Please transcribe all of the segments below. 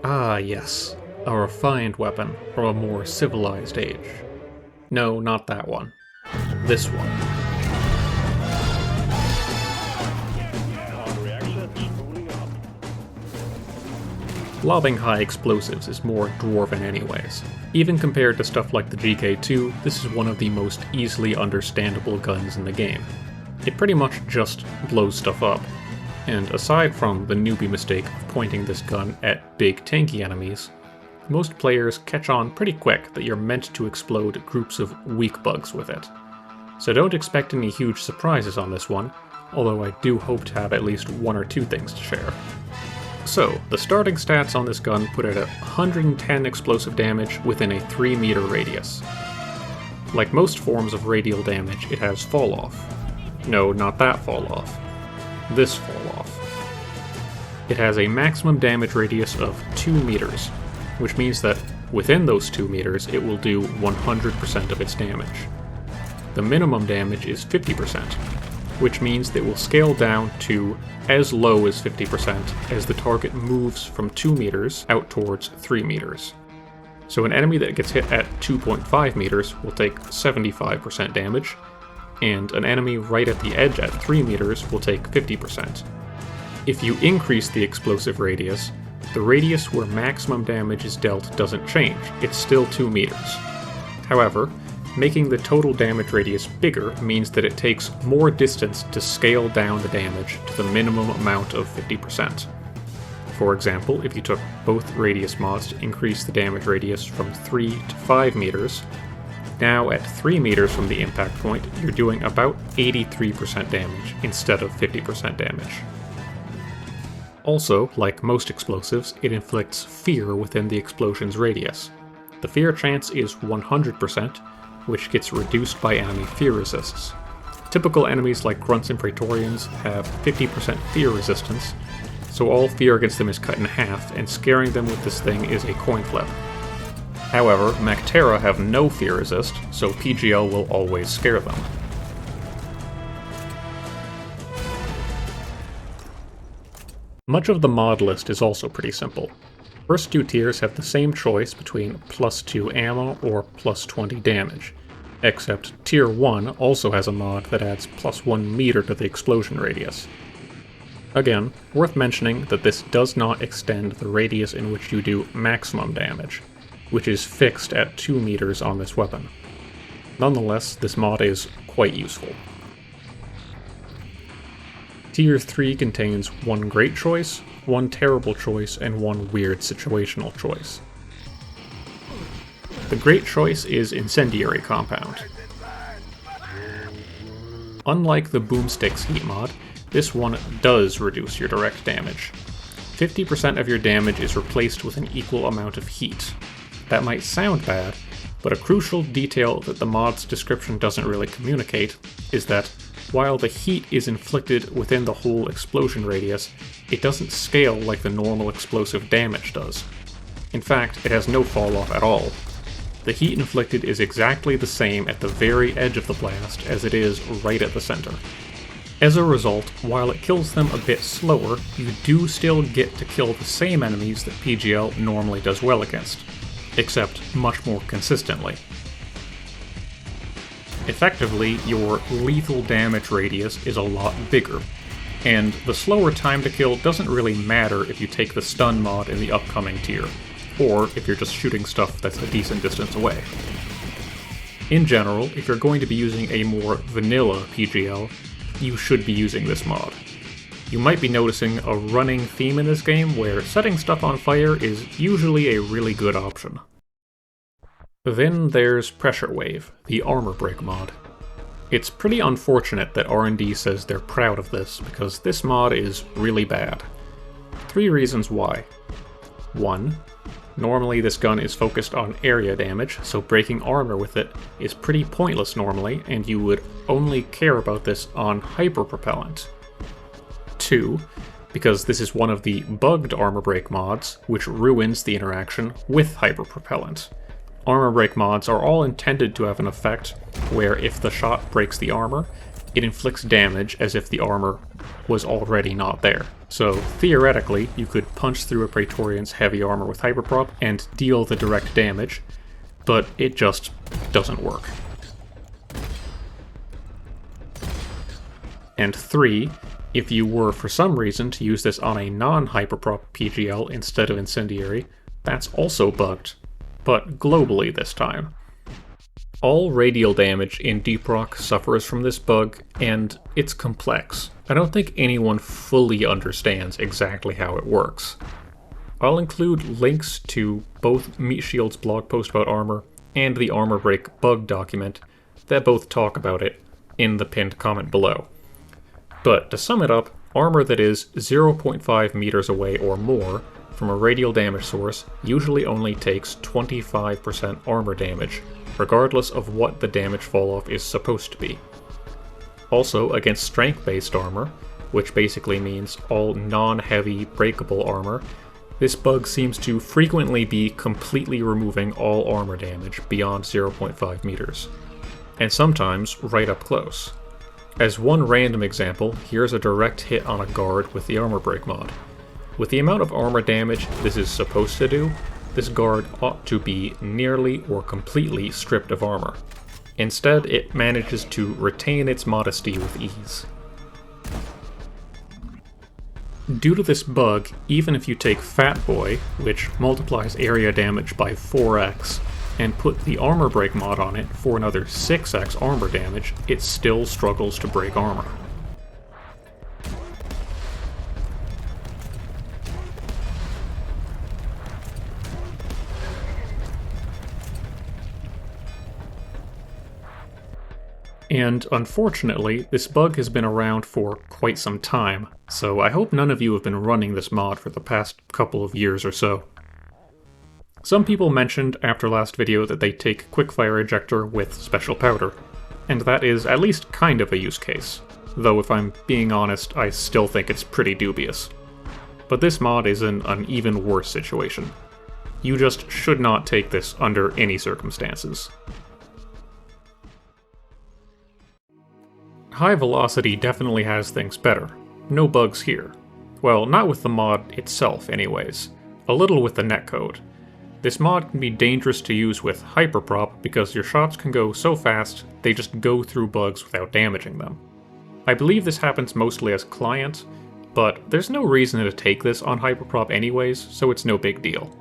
Ah, yes. A refined weapon from a more civilized age. No, not that one. This one. Lobbing high explosives is more dwarven anyways. Even compared to stuff like the GK2, this is one of the most easily understandable guns in the game. It pretty much just blows stuff up. And aside from the newbie mistake of pointing this gun at big tanky enemies, most players catch on pretty quick that you're meant to explode groups of weak bugs with it. So don't expect any huge surprises on this one, although I do hope to have at least one or two things to share. So, the starting stats on this gun put it at 110 explosive damage within a 3 meter radius. Like most forms of radial damage, it has Falloff. No, not that Falloff. This Falloff. It has a maximum damage radius of 2 meters, which means that within those 2 meters it will do 100% of its damage. The minimum damage is 50%, which means that it will scale down to as low as 50% as the target moves from 2 meters out towards 3 meters. So an enemy that gets hit at 2.5 meters will take 75% damage, and an enemy right at the edge at 3 meters will take 50%. If you increase the explosive radius, the radius where maximum damage is dealt doesn't change, it's still 2 meters. However, making the total damage radius bigger means that it takes more distance to scale down the damage to the minimum amount of 50%. For example, if you took both radius mods to increase the damage radius from 3 to 5 meters, now at 3 meters from the impact point, you're doing about 83% damage instead of 50% damage. Also, like most explosives, it inflicts fear within the explosion's radius. The fear chance is 100%, which gets reduced by enemy fear resists. Typical enemies like grunts and praetorians have 50% fear resistance, so all fear against them is cut in half, and scaring them with this thing is a coin flip. However, Mactera have no fear resist, so PGL will always scare them. Much of the mod list is also pretty simple. First two tiers have the same choice between +2 ammo or +20 damage, except Tier 1 also has a mod that adds +1 meter to the explosion radius. Again, worth mentioning that this does not extend the radius in which you do maximum damage, which is fixed at 2 meters on this weapon. Nonetheless, this mod is quite useful. Tier 3 contains one great choice, one terrible choice, and one weird situational choice. The great choice is Incendiary Compound. Unlike the Boomstick's heat mod, this one does reduce your direct damage. 50% of your damage is replaced with an equal amount of heat. That might sound bad, but a crucial detail that the mod's description doesn't really communicate is that while the heat is inflicted within the whole explosion radius, it doesn't scale like the normal explosive damage does. In fact, it has no falloff at all. The heat inflicted is exactly the same at the very edge of the blast as it is right at the center. As a result, while it kills them a bit slower, you do still get to kill the same enemies that PGL normally does well against, except much more consistently. Effectively, your lethal damage radius is a lot bigger, and the slower time to kill doesn't really matter if you take the stun mod in the upcoming tier, or if you're just shooting stuff that's a decent distance away. In general, if you're going to be using a more vanilla PGL, you should be using this mod. You might be noticing a running theme in this game where setting stuff on fire is usually a really good option. Then there's Pressure Wave, the armor break mod. It's pretty unfortunate that R&D says they're proud of this, because this mod is really bad. 3 reasons why. 1. Normally this gun is focused on area damage, so breaking armor with it is pretty pointless normally, and you would only care about this on Hyperpropellant. 2. Because this is one of the bugged armor break mods, which ruins the interaction with Hyperpropellant. Armor break mods are all intended to have an effect where if the shot breaks the armor, it inflicts damage as if the armor was already not there. So theoretically, you could punch through a Praetorian's heavy armor with Hyperprop and deal the direct damage, but it just doesn't work. And 3, if you were for some reason to use this on a non-Hyperprop PGL instead of Incendiary, that's also bugged, but globally this time. All radial damage in Deep Rock suffers from this bug, and it's complex. I don't think anyone fully understands exactly how it works. I'll include links to both Meat Shield's blog post about armor and the Armor Break bug document that both talk about it in the pinned comment below. But to sum it up, armor that is 0.5 meters away or more from a radial damage source usually only takes 25% armor damage, regardless of what the damage falloff is supposed to be. Also, against strength-based armor, which basically means all non-heavy breakable armor, this bug seems to frequently be completely removing all armor damage beyond 0.5 meters, and sometimes right up close. As one random example, here's a direct hit on a guard with the Armor Break mod. With the amount of armor damage this is supposed to do, this guard ought to be nearly or completely stripped of armor. Instead, it manages to retain its modesty with ease. Due to this bug, even if you take Fatboy, which multiplies area damage by 4x, and put the Armor Break mod on it for another 6x armor damage, it still struggles to break armor. And unfortunately, this bug has been around for quite some time, so I hope none of you have been running this mod for the past couple of years or so. Some people mentioned after last video that they take Quickfire Ejector with Special Powder, and that is at least kind of a use case, though if I'm being honest, I still think it's pretty dubious. But this mod is in an even worse situation. You just should not take this under any circumstances. High Velocity definitely has things better. No bugs here. Well, not with the mod itself anyways. A little with the netcode. This mod can be dangerous to use with Hyperprop because your shots can go so fast they just go through bugs without damaging them. I believe this happens mostly as client, but there's no reason to take this on Hyperprop anyways, so it's no big deal.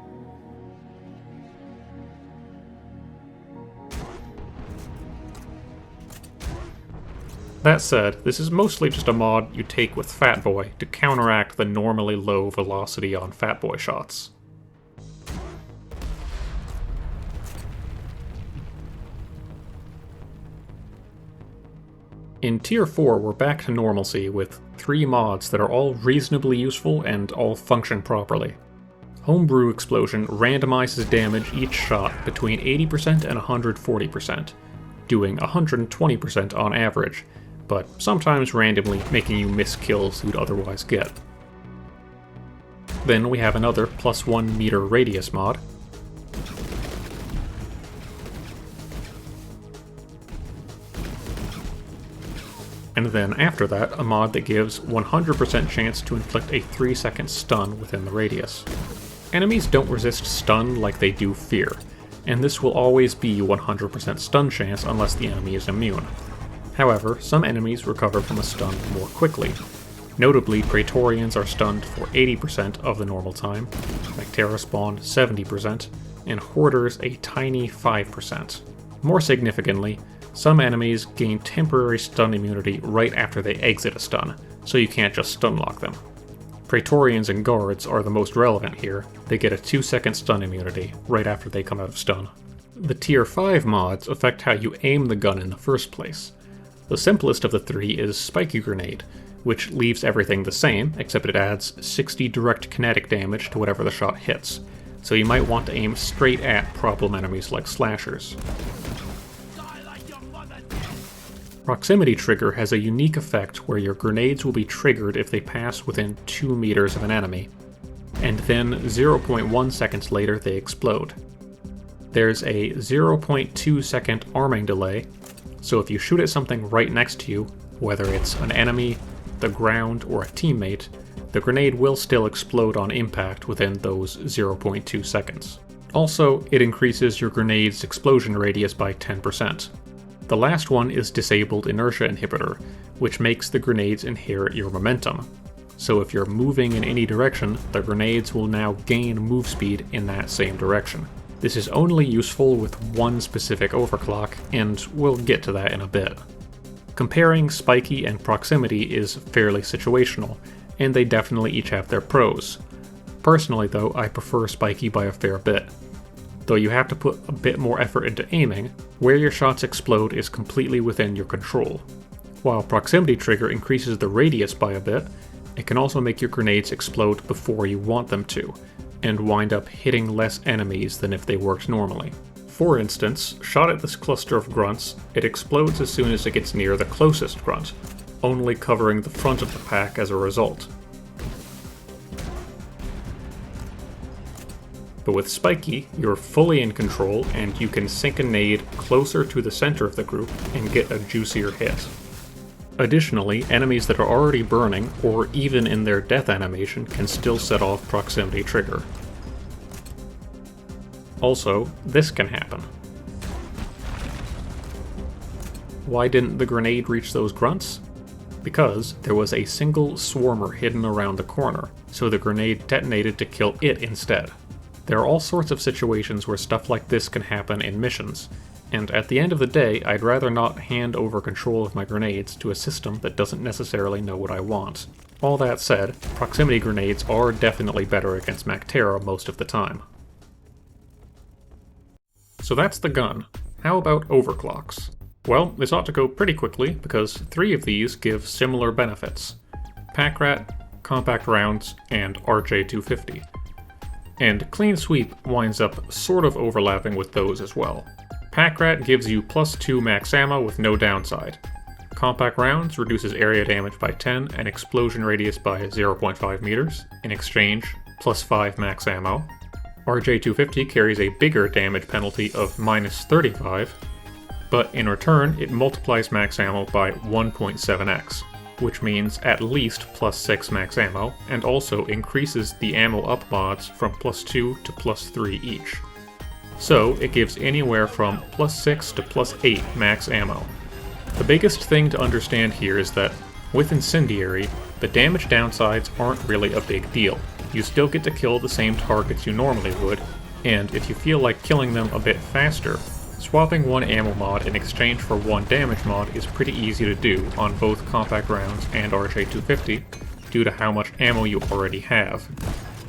That said, this is mostly just a mod you take with Fatboy to counteract the normally low velocity on Fatboy shots. In Tier 4, we're back to normalcy with 3 mods that are all reasonably useful and all function properly. Homebrew Explosion randomizes damage each shot between 80% and 140%, doing 120% on average, but sometimes randomly making you miss kills you'd otherwise get. Then we have another +1 meter radius mod. And then after that, a mod that gives 100% chance to inflict a 3-second stun within the radius. Enemies don't resist stun like they do fear, and this will always be 100% stun chance unless the enemy is immune. However, some enemies recover from a stun more quickly. Notably, Praetorians are stunned for 80% of the normal time, Bactera spawn 70%, and Hoarders a tiny 5%. More significantly, some enemies gain temporary stun immunity right after they exit a stun, so you can't just stun lock them. Praetorians and Guards are the most relevant here. They get a 2-second stun immunity right after they come out of stun. The Tier 5 mods affect how you aim the gun in the first place. The simplest of the 3 is Spiky Grenade, which leaves everything the same, except it adds 60 direct kinetic damage to whatever the shot hits, so you might want to aim straight at problem enemies like slashers. Proximity Trigger has a unique effect where your grenades will be triggered if they pass within 2 meters of an enemy, and then 0.1 seconds later they explode. There's a 0.2 second arming delay, so if you shoot at something right next to you, Whether it's an enemy, the ground, or a teammate, the grenade will still explode on impact within those 0.2 seconds. Also, it increases your grenade's explosion radius by 10%. The last one is Disabled Inertia Inhibitor, which makes the grenades inherit your momentum. So if you're moving in any direction, the grenades will now gain move speed in that same direction. This is only useful with one specific overclock, and we'll get to that in a bit. Comparing spiky and proximity is fairly situational, and they definitely each have their pros. Personally though, I prefer spiky by a fair bit. Though you have to put a bit more effort into aiming, where your shots explode is completely within your control. While proximity trigger increases the radius by a bit, it can also make your grenades explode before you want them to, and wind up hitting less enemies than if they worked normally. For instance, shot at this cluster of grunts, it explodes as soon as it gets near the closest grunt, only covering the front of the pack as a result. But with spiky, you're fully in control and you can sink a nade closer to the center of the group and get a juicier hit. Additionally, enemies that are already burning, or even in their death animation, can still set off proximity trigger. Also, this can happen. Why didn't the grenade reach those grunts? Because there was a single swarmer hidden around the corner, so the grenade detonated to kill it instead. There are all sorts of situations where stuff like this can happen in missions, and at the end of the day, I'd rather not hand over control of my grenades to a system that doesn't necessarily know what I want. All that said, proximity grenades are definitely better against Mactera most of the time. So that's the gun. How about overclocks? Well, this ought to go pretty quickly, because 3 of these give similar benefits: Pack Rat, Compact Rounds, and RJ250. And Clean Sweep winds up sort of overlapping with those as well. Pack Rat gives you +2 max ammo with no downside. Compact Rounds reduces area damage by 10 and explosion radius by 0.5 meters, in exchange, +5 max ammo. RJ250 carries a bigger damage penalty of -35, but in return it multiplies max ammo by 1.7x, which means at least +6 max ammo, and also increases the ammo up mods from +2 to +3 each. So it gives anywhere from +6 to +8 max ammo. The biggest thing to understand here is that, with Incendiary, the damage downsides aren't really a big deal. You still get to kill the same targets you normally would, and if you feel like killing them a bit faster, swapping one ammo mod in exchange for one damage mod is pretty easy to do on both Compact Rounds and RJ250, due to how much ammo you already have.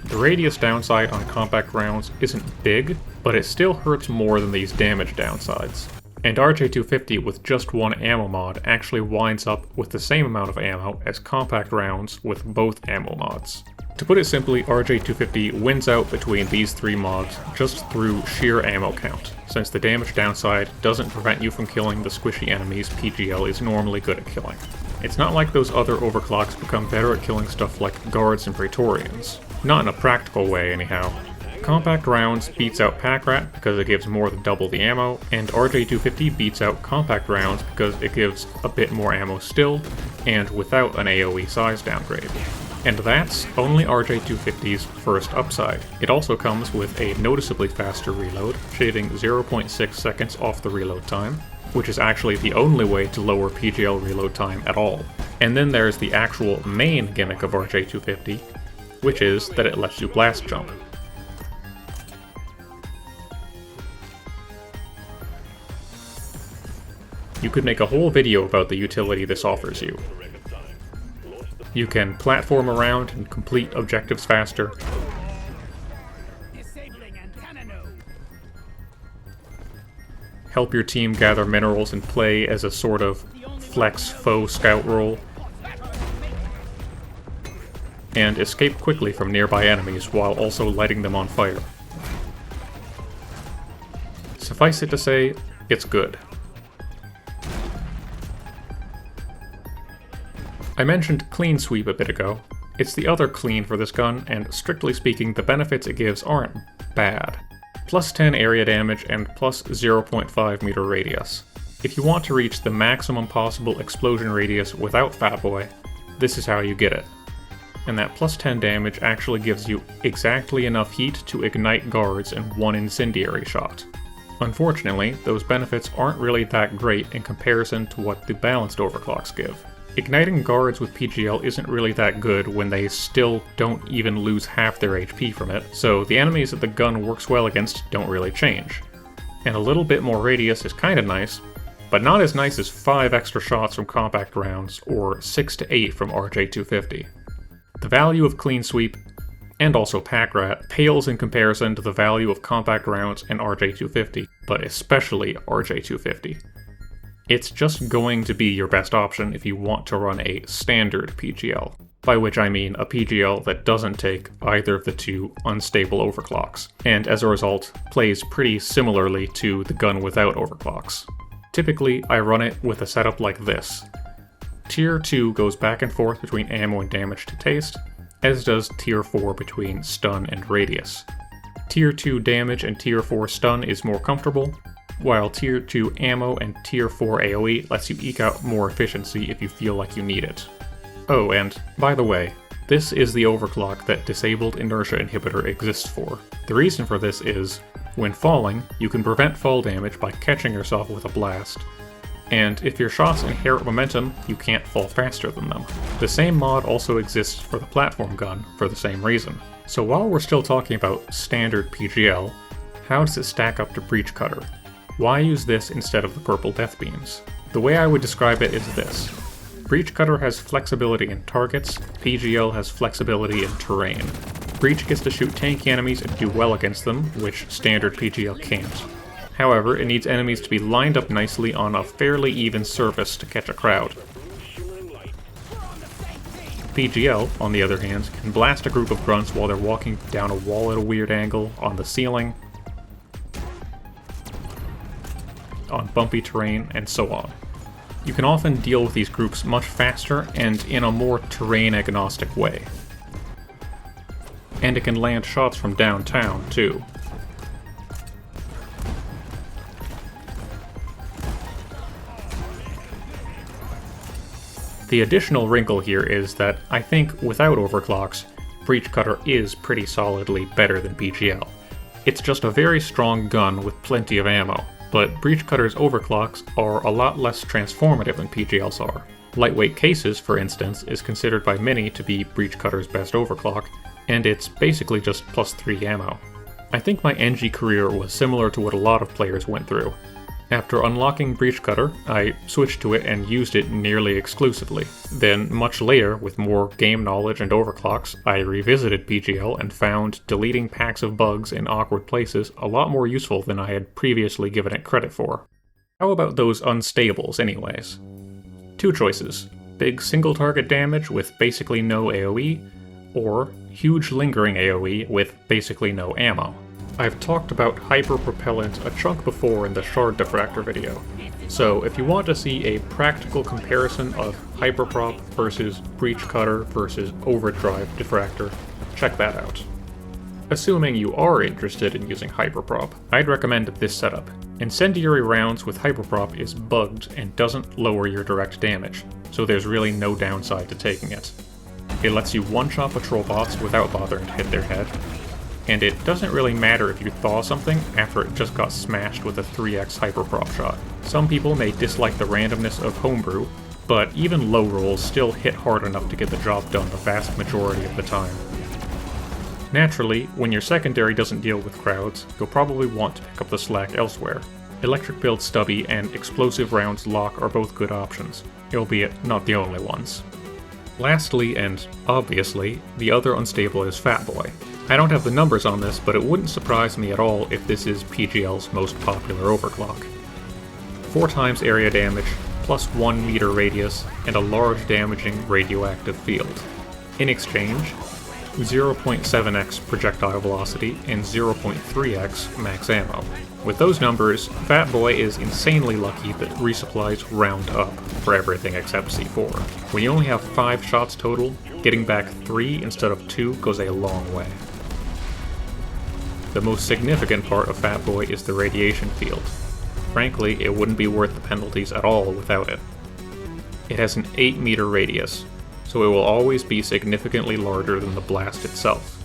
The radius downside on Compact Rounds isn't big, but it still hurts more than these damage downsides. And RJ250 with just one ammo mod actually winds up with the same amount of ammo as Compact Rounds with both ammo mods. To put it simply, RJ250 wins out between these 3 mods just through sheer ammo count, since the damage downside doesn't prevent you from killing the squishy enemies PGL is normally good at killing. It's not like those other overclocks become better at killing stuff like guards and Praetorians. Not in a practical way, anyhow. Compact Rounds beats out Pack Rat because it gives more than double the ammo, and RJ250 beats out Compact Rounds because it gives a bit more ammo still, and without an AoE size downgrade. And that's only RJ250's first upside. It also comes with a noticeably faster reload, shaving 0.6 seconds off the reload time, which is actually the only way to lower PGL reload time at all. And then there's the actual main gimmick of RJ250, which is that it lets you blast jump. You could make a whole video about the utility this offers you. You can platform around and complete objectives faster. Help your team gather minerals and play as a sort of flex faux scout role. And escape quickly from nearby enemies while also lighting them on fire. Suffice it to say, it's good. I mentioned Clean Sweep a bit ago. It's the other clean for this gun, and strictly speaking, the benefits it gives aren't bad. +10 area damage and +0.5 meter radius. If you want to reach the maximum possible explosion radius without Fatboy, this is how you get it. And that plus 10 damage actually gives you exactly enough heat to ignite guards in one incendiary shot. Unfortunately, those benefits aren't really that great in comparison to what the balanced overclocks give. Igniting guards with PGL isn't really that good when they still don't even lose half their HP from it, so the enemies that the gun works well against don't really change. And a little bit more radius is kinda nice, but not as nice as 5 extra shots from compact rounds or 6 to 8 from RJ250. The value of Clean Sweep, and also Pack Rat, pales in comparison to the value of compact rounds and RJ250, but especially RJ250. It's just going to be your best option if you want to run a standard PGL, by which I mean a PGL that doesn't take either of the two unstable overclocks, and as a result, plays pretty similarly to the gun without overclocks. Typically, I run it with a setup like this. Tier 2 goes back and forth between ammo and damage to taste, as does Tier 4 between stun and radius. Tier 2 damage and Tier 4 stun is more comfortable, while Tier 2 ammo and Tier 4 AoE lets you eke out more efficiency if you feel like you need it. Oh, and by the way, this is the overclock that Disabled Inertia Inhibitor exists for. The reason for this is, when falling, you can prevent fall damage by catching yourself with a blast, and if your shots inherit momentum, you can't fall faster than them. The same mod also exists for the platform gun for the same reason. So while we're still talking about standard PGL, how does it stack up to Breach Cutter? Why use this instead of the purple death beams? The way I would describe it is this. Breach Cutter has flexibility in targets, PGL has flexibility in terrain. Breach gets to shoot tanky enemies and do well against them, which standard PGL can't. However, it needs enemies to be lined up nicely on a fairly even surface to catch a crowd. PGL, on the other hand, can blast a group of grunts while they're walking down a wall at a weird angle, on the ceiling, on bumpy terrain, and so on. You can often deal with these groups much faster and in a more terrain-agnostic way. And it can land shots from downtown, too. The additional wrinkle here is that I think without overclocks, Breach Cutter is pretty solidly better than PGL. It's just a very strong gun with plenty of ammo, but Breach Cutter's overclocks are a lot less transformative than PGL's are. Lightweight Cases, for instance, is considered by many to be Breach Cutter's best overclock, and it's basically just plus 3 ammo. I think my NG career was similar to what a lot of players went through. After unlocking Breach Cutter, I switched to it and used it nearly exclusively. Then, much later, with more game knowledge and overclocks, I revisited PGL and found deleting packs of bugs in awkward places a lot more useful than I had previously given it credit for. How about those unstables anyways? Two choices: big single target damage with basically no AoE, or huge lingering AoE with basically no ammo. I've talked about Hyperpropellant a chunk before in the Shard Diffractor video, so if you want to see a practical comparison of Hyperprop versus Breach Cutter versus Overdrive Diffractor, check that out. Assuming you are interested in using Hyperprop, I'd recommend this setup. Incendiary rounds with Hyperprop is bugged and doesn't lower your direct damage, so there's really no downside to taking it. It lets you one-shot patrol bots without bothering to hit their head, and it doesn't really matter if you thaw something after it just got smashed with a 3x Hyperprop shot. Some people may dislike the randomness of homebrew, but even low rolls still hit hard enough to get the job done the vast majority of the time. Naturally, when your secondary doesn't deal with crowds, you'll probably want to pick up the slack elsewhere. Electric Build Stubby and Explosive Rounds Lock are both good options, albeit not the only ones. Lastly, and obviously, the other unstable is Fatboy. I don't have the numbers on this, but it wouldn't surprise me at all if this is PGL's most popular overclock. 4 times area damage, plus 1 meter radius, and a large damaging radioactive field. In exchange, 0.7x projectile velocity and 0.3x max ammo. With those numbers, Fatboy is insanely lucky that resupplies round up for everything except C4. When you only have 5 shots total, getting back 3 instead of 2 goes a long way. The most significant part of Fatboy is the radiation field. frankly, it wouldn't be worth the penalties at all without it. It has an 8-meter radius, so it will always be significantly larger than the blast itself,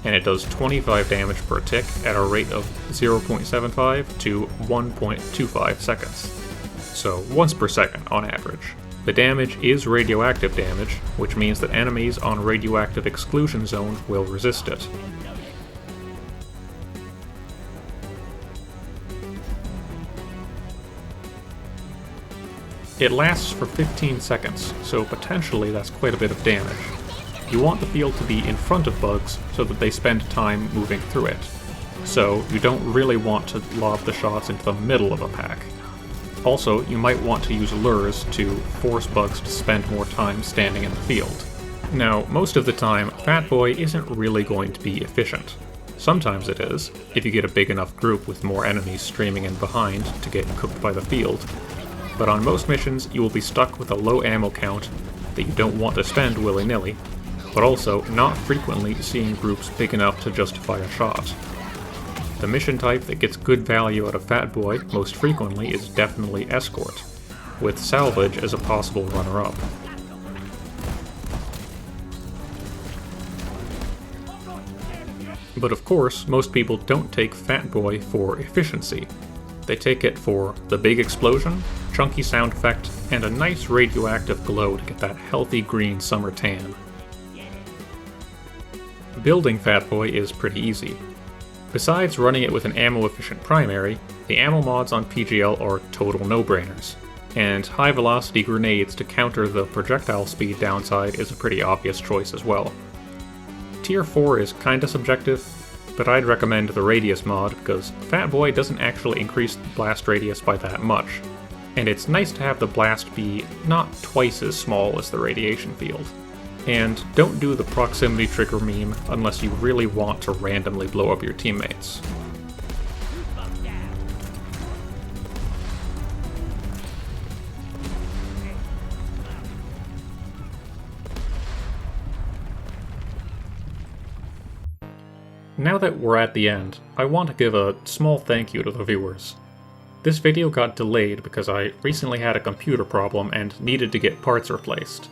and it does 25 damage per tick at a rate of 0.75 to 1.25 seconds, so once per second on average. The damage is radioactive damage, which means that enemies on radioactive exclusion zone will resist it. It lasts for 15 seconds, so potentially that's quite a bit of damage. You want the field to be in front of bugs so that they spend time moving through it, so you don't really want to lob the shots into the middle of a pack. Also, you might want to use lures to force bugs to spend more time standing in the field. Now, most of the time, Fatboy isn't really going to be efficient. Sometimes it is, if you get a big enough group with more enemies streaming in behind to get cooked by the field. But on most missions, you will be stuck with a low ammo count that you don't want to spend willy-nilly, but also not frequently seeing groups big enough to justify a shot. The mission type that gets good value out of Fatboy most frequently is definitely Escort, with Salvage as a possible runner-up. But of course, most people don't take Fatboy for efficiency. They take it for the big explosion, chunky sound effect, and a nice radioactive glow to get that healthy green summer tan. Building Fatboy is pretty easy. Besides running it with an ammo-efficient primary, the ammo mods on PGL are total no-brainers, and high-velocity grenades to counter the projectile speed downside is a pretty obvious choice as well. Tier 4 is kinda subjective, but I'd recommend the radius mod because Fatboy doesn't actually increase the blast radius by that much, and it's nice to have the blast be not twice as small as the radiation field. And don't do the proximity trigger meme unless you really want to randomly blow up your teammates. Now that we're at the end, I want to give a small thank you to the viewers. This video got delayed because I recently had a computer problem and needed to get parts replaced.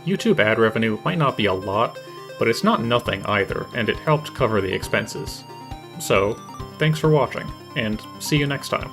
YouTube ad revenue might not be a lot, but it's not nothing either, and it helped cover the expenses. So, thanks for watching, and see you next time.